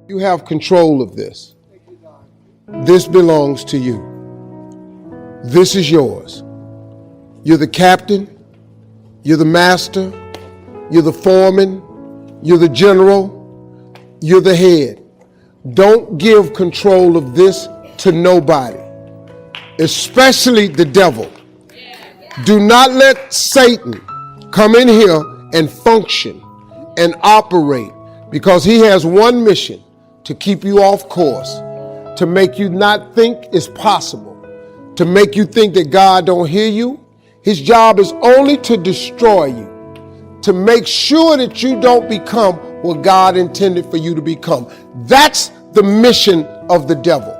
You have control of this. This belongs to you. This is yours. You're the captain. You're the master. You're the foreman. You're the general. You're the head. Don't give control of this to nobody, especially the devil. Do not let Satan come in here and function and operate, because he has one mission: to keep you off course, to make you not think it's possible, to make you think that God don't hear you. His job is only to destroy you, to make sure that you don't become what God intended for you to become. That's the mission of the devil.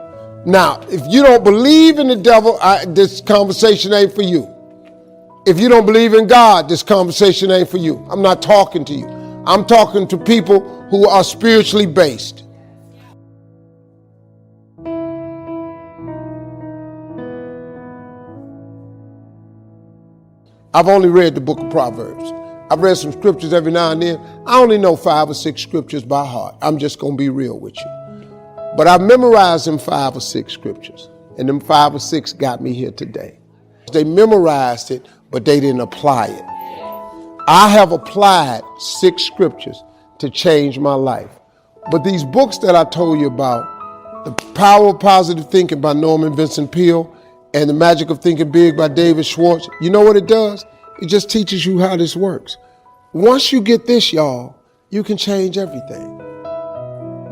Now, if you don't believe in the devil, this conversation ain't for you. If you don't believe in God, this conversation ain't for you. I'm not talking to you. I'm talking to people who are spiritually based. I've only read the book of Proverbs. I've read some scriptures every now and then. I only know 5 or 6 scriptures by heart. I'm just going to be real with you. But I've memorized them 5 or 6 scriptures. And them 5 or 6 got me here today. They memorized it, but they didn't apply it. I have applied 6 scriptures to change my life. But these books that I told you about, The Power of Positive Thinking by Norman Vincent Peale and The Magic of Thinking Big by David Schwartz, you know what it does? It just teaches you how this works. Once you get this, y'all, you can change everything.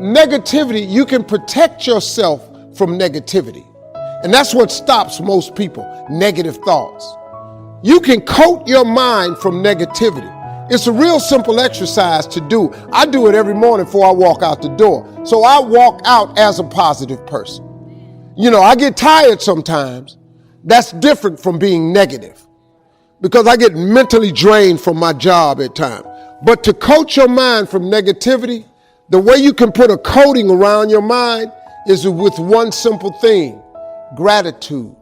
Negativity, you can protect yourself from negativity. And that's what stops most people, negative thoughts. You can coat your mind from negativity. It's a real simple exercise to do. I do it every morning before I walk out the door. So I walk out as a positive person. You know, I get tired sometimes. That's different from being negative, because I get mentally drained from my job at times. But to coat your mind from negativity, the way you can put a coating around your mind is with one simple thing: gratitude.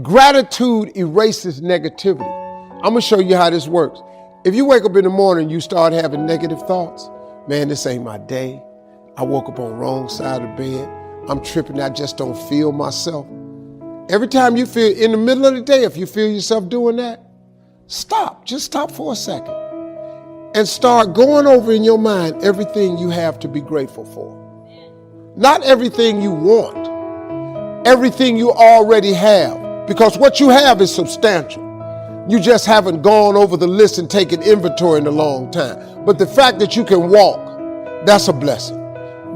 Gratitude erases negativity. I'm going to show you how this works. If you wake up in the morning and you start having negative thoughts, man, this ain't my day. I woke up on the wrong side of the bed. I'm tripping. I just don't feel myself. Every time you feel in the middle of the day, if you feel yourself doing that, stop. Just stop for a second and start going over in your mind everything you have to be grateful for. Not everything you want, everything you already have, because what you have is substantial. You just haven't gone over the list and taken inventory in a long time. But the fact that you can walk, that's a blessing.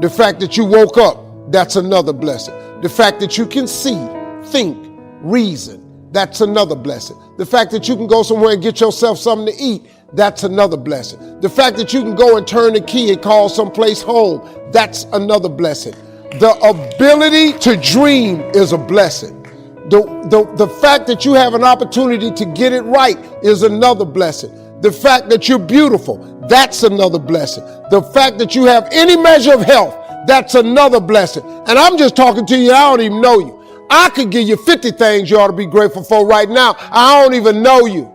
The fact that you woke up, that's another blessing. The fact that you can see, think, reason, that's another blessing. The fact that you can go somewhere and get yourself something to eat, that's another blessing. The fact that you can go and turn the key and call someplace home, that's another blessing. The ability to dream is a blessing. The fact that you have an opportunity to get it right is another blessing. The fact that you're beautiful, that's another blessing. The fact that you have any measure of health, that's another blessing. And I'm just talking to you, I don't even know you. I could give you 50 things you ought to be grateful for right now. I don't even know you.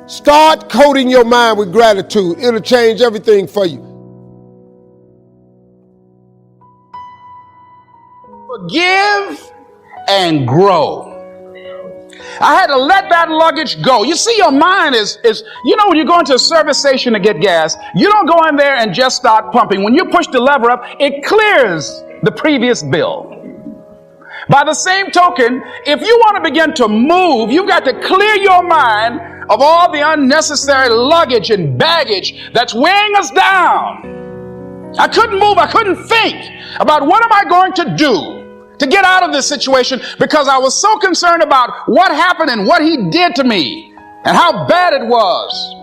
Start coating your mind with gratitude. It'll change everything for you. Forgive and grow. I had to let that luggage go. You see, your mind is you know, when you go into a service station to get gas, you don't go in there and just start pumping. When you push the lever up, it clears the previous bill. By the same token, if you want to begin to move, you've got to clear your mind of all the unnecessary luggage and baggage that's weighing us down. I couldn't move. I couldn't think about what am I going to do to get out of this situation, because I was so concerned about what happened and what he did to me and how bad it was.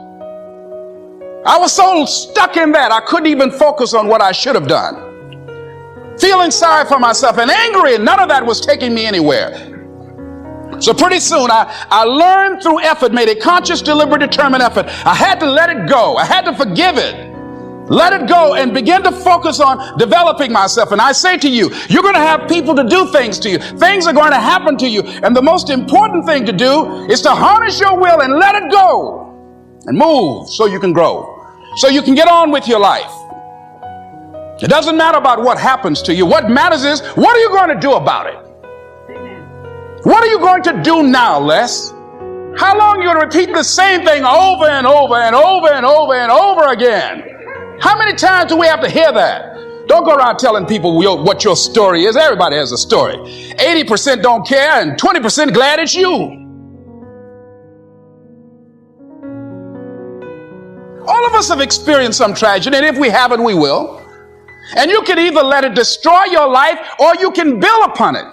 I was so stuck in that I couldn't even focus on what I should have done. Feeling sorry for myself and angry, and none of that was taking me anywhere. So pretty soon I learned through effort, made a conscious, deliberate, determined effort. I had to let it go. I had to forgive it. Let it go and begin to focus on developing myself. And I say to you, you're going to have people to do things to you. Things are going to happen to you. And the most important thing to do is to harness your will and let it go and move so you can grow, so you can get on with your life. It doesn't matter about what happens to you. What matters is, what are you going to do about it? What are you going to do now, Les? How long are you going to repeat the same thing over and over and over and over and over again? How many times do we have to hear that? Don't go around telling people what your story is. Everybody has a story. 80% don't care and 20% glad it's you. All of us have experienced some tragedy, and if we haven't, we will. And you can either let it destroy your life or you can build upon it.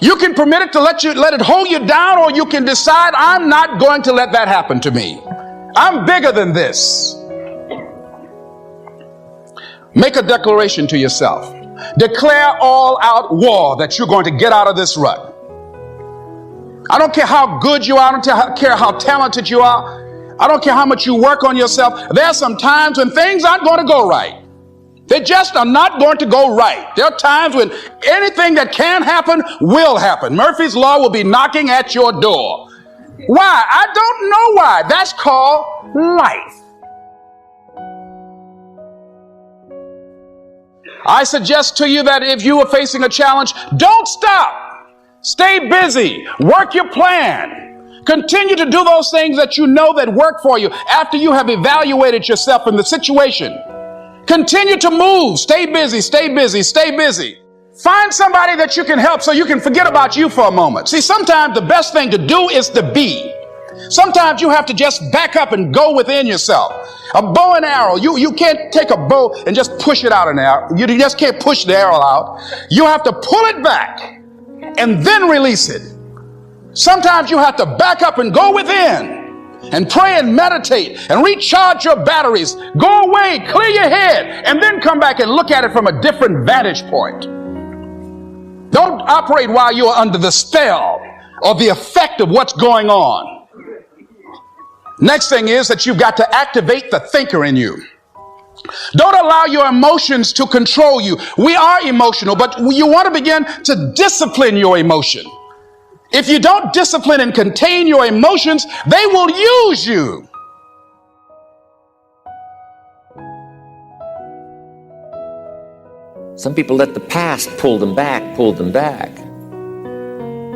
You can permit it to let it hold you down, or you can decide, I'm not going to let that happen to me. I'm bigger than this. Make a declaration to yourself. Declare all out war that you're going to get out of this rut. I don't care how good you are. I don't care how talented you are. I don't care how much you work on yourself. There are some times when things aren't going to go right. They just are not going to go right. There are times when anything that can happen will happen. Murphy's Law will be knocking at your door. Why? I don't know why. That's called life. I suggest to you that if you are facing a challenge, don't stop. Stay busy. Work your plan. Continue to do those things that you know that work for you after you have evaluated yourself in the situation. Continue to move. Stay busy, stay busy, stay busy. Find somebody that you can help so you can forget about you for a moment. See, sometimes the best thing to do is to be. Sometimes you have to just back up and go within yourself. A bow and arrow, you can't take a bow and just push it out an arrow. You just can't push the arrow out. You have to pull it back and then release it. Sometimes you have to back up and go within and pray and meditate and recharge your batteries. Go away, clear your head, and then come back and look at it from a different vantage point. Don't operate while you're under the spell or the effect of what's going on. Next thing is that you've got to activate the thinker in you. Don't allow your emotions to control you. We are emotional, but you want to begin to discipline your emotion. If you don't discipline and contain your emotions, they will use you. Some people let the past pull them back.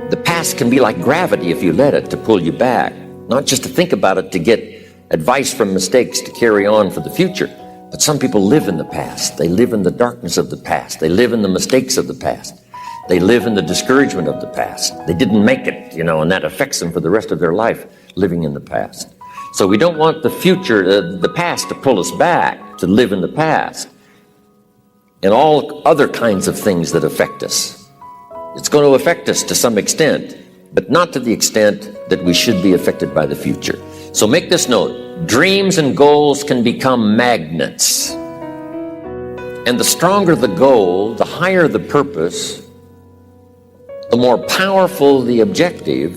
The past can be like gravity if you let it to pull you back. Not just to think about it to get advice from mistakes to carry on for the future. But some people live in the past. They live in the darkness of the past. They live in the mistakes of the past. They live in the discouragement of the past. They didn't make it, and that affects them for the rest of their life, living in the past. So we don't want the future, the past to pull us back, to live in the past. And all other kinds of things that affect us. It's going to affect us to some extent, but not to the extent that we should be affected by the future. So make this note, dreams and goals can become magnets. And the stronger the goal, the higher the purpose, the more powerful the objective,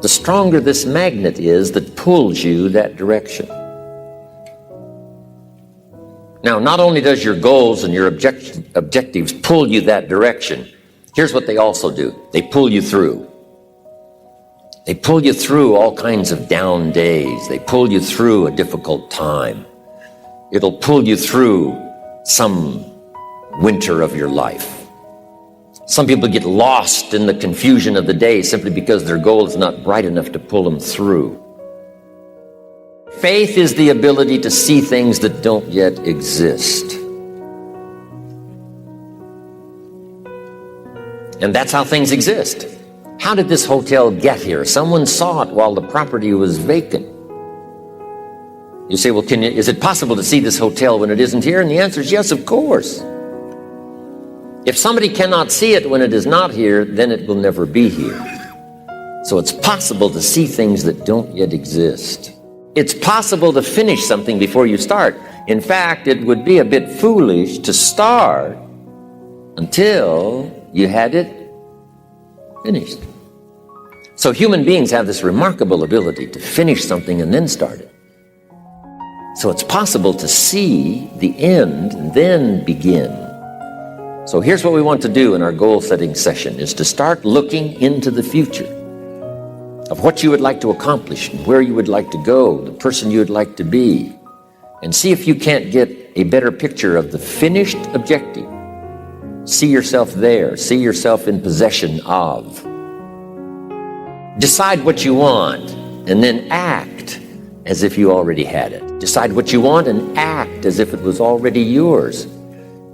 the stronger this magnet is that pulls you that direction. Now, not only does your goals and your objectives pull you that direction, here's what they also do. They pull you through. They pull you through all kinds of down days. They pull you through a difficult time. It'll pull you through some winter of your life. Some people get lost in the confusion of the day simply because their goal is not bright enough to pull them through. Faith is the ability to see things that don't yet exist. And that's how things exist. How did this hotel get here? Someone saw it while the property was vacant. You say, well, is it possible to see this hotel when it isn't here? And the answer is yes, of course. If somebody cannot see it when it is not here, then it will never be here. So it's possible to see things that don't yet exist. It's possible to finish something before you start. In fact, it would be a bit foolish to start until you had it finished. So human beings have this remarkable ability to finish something and then start it. So it's possible to see the end and then begin. So here's what we want to do in our goal setting session, is to start looking into the future of what you would like to accomplish and where you would like to go, the person you would like to be, and see if you can't get a better picture of the finished objective. See yourself there. See yourself in possession of. Decide what you want and then act as if you already had it. Decide what you want and act as if it was already yours.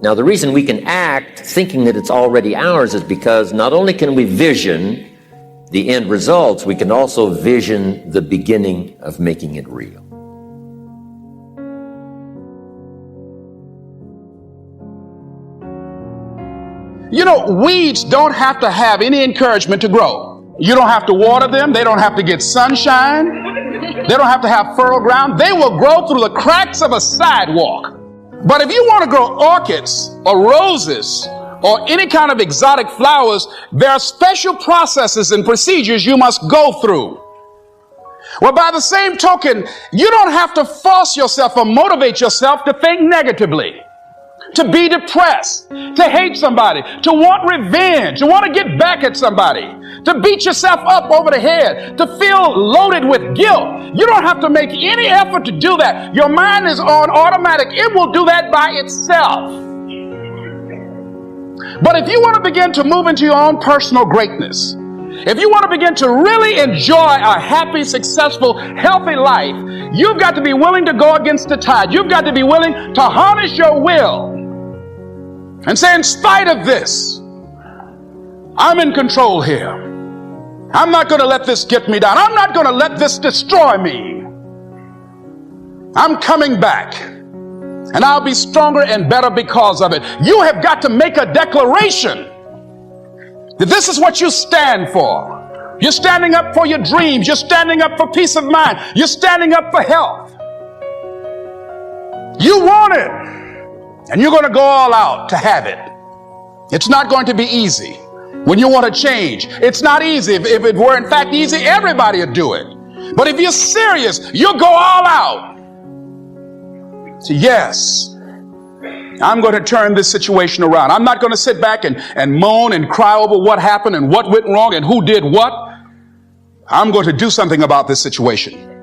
Now, the reason we can act thinking that it's already ours is because not only can we vision the end results, we can also vision the beginning of making it real. You know, weeds don't have to have any encouragement to grow. You don't have to water them. They don't have to get sunshine. They don't have to have fertile ground. They will grow through the cracks of a sidewalk. But if you want to grow orchids or roses or any kind of exotic flowers, there are special processes and procedures you must go through. Well, by the same token, you don't have to force yourself or motivate yourself to think negatively, to be depressed, to hate somebody, to want revenge, to want to get back at somebody, to beat yourself up over the head, to feel loaded with guilt. You don't have to make any effort to do that. Your mind is on automatic. It will do that by itself. But if you want to begin to move into your own personal greatness, if you want to begin to really enjoy a happy, successful, healthy life, you've got to be willing to go against the tide. You've got to be willing to harness your will and say, in spite of this, I'm in control here. I'm not going to let this get me down. I'm not going to let this destroy me. I'm coming back, and I'll be stronger and better because of it. You have got to make a declaration that this is what you stand for. You're standing up for your dreams. You're standing up for peace of mind. You're standing up for health. You want it, and you're going to go all out to have it. It's not going to be easy. When you want to change, it's not easy. If it were in fact easy, everybody would do it. But if you're serious, you'll go all out. So yes, I'm going to turn this situation around. I'm not going to sit back and moan and cry over what happened and what went wrong and who did what. I'm going to do something about this situation.